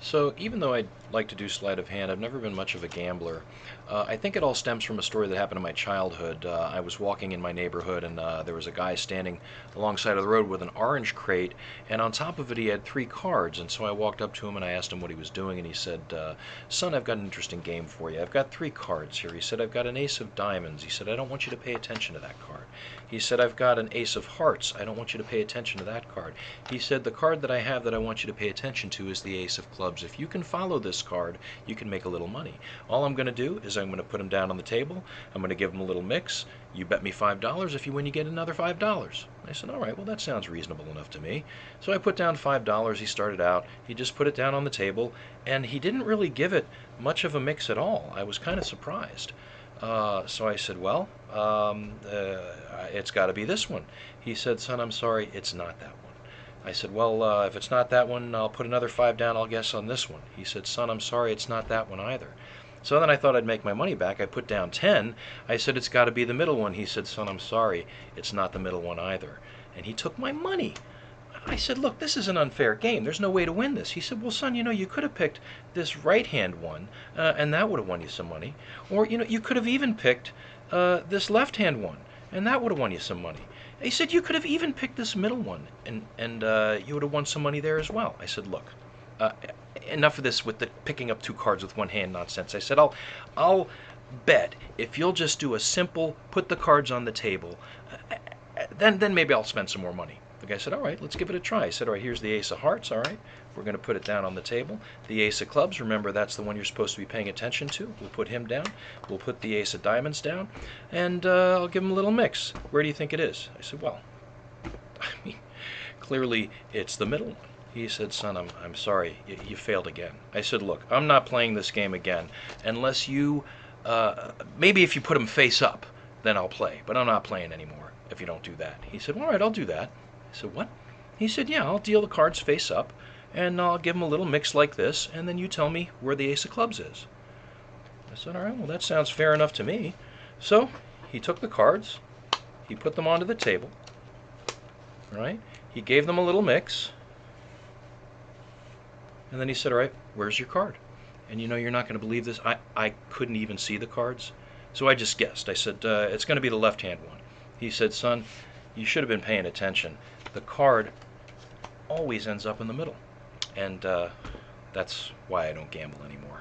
So even though I like to do sleight of hand, I've never been much of a gambler. I think it all stems from a story that happened in my childhood. I was walking in my neighborhood, and there was a guy standing alongside of the road with an orange crate, and on top of it he had three cards. And so I walked up to him and I asked him what he was doing, and he said, "Son, I've got an interesting game for you. I've got three cards here." He said, "I've got an ace of diamonds." He said, "I don't want you to pay attention to that card." He said, "I've got an ace of hearts. I don't want you to pay attention to that card." He said, "The card that I have that I want you to pay attention to is the ace of clubs. If you can follow this card, you can make a little money. All I'm going to do is I'm going to put him down on the table. I'm going to give him a little mix. You bet me $5. If you win, you get another $5." I said, "All right, well, that sounds reasonable enough to me." So I put down $5. He started out. He just put it down on the table, and he didn't really give it much of a mix at all. I was kind of surprised. So I said, "Well, it's got to be this one." He said, "Son, I'm sorry, it's not that one." I said, "Well, if it's not that one, I'll put another five down, I'll guess, on this one." He said, "Son, I'm sorry, it's not that one either." So then I thought I'd make my money back. I put down 10. I said, "It's got to be the middle one." He said, "Son, I'm sorry, it's not the middle one either." And he took my money. I said, "Look, this is an unfair game. There's no way to win this." He said, "Well, son, you could have picked this right-hand one, and that would have won you some money. Or, you could have even picked this left-hand one, and that would have won you some money." He said, "You could have even picked this middle one, and you would have won some money there as well." I said, "Look, uh, enough of this with the picking up two cards with one hand nonsense." I said, I'll bet if you'll just do a simple put the cards on the table, then maybe I'll spend some more money." The guy said, "All right, let's give it a try." I said, "All right, here's the ace of hearts. All right, we're going to put it down on the table. The ace of clubs, remember that's the one you're supposed to be paying attention to. We'll put him down. We'll put the ace of diamonds down, and I'll give him a little mix. Where do you think it is?" I said, "Well, I mean, clearly it's the middle one." He said, "Son, I'm sorry, you failed again." I said, "Look, I'm not playing this game again unless maybe if you put them face up, then I'll play. But I'm not playing anymore if you don't do that." He said, "All right, I'll do that." I said, "What?" He said, "Yeah, I'll deal the cards face up, and I'll give him a little mix like this, and then you tell me where the ace of clubs is." I said, "All right, well, that sounds fair enough to me." So he took the cards, he put them onto the table, right? He gave them a little mix, and then he said, "All right, where's your card?" And you're not going to believe this. I couldn't even see the cards. So I just guessed. I said, "It's going to be the left hand one." He said, "Son, you should have been paying attention. The card always ends up in the middle." And that's why I don't gamble anymore.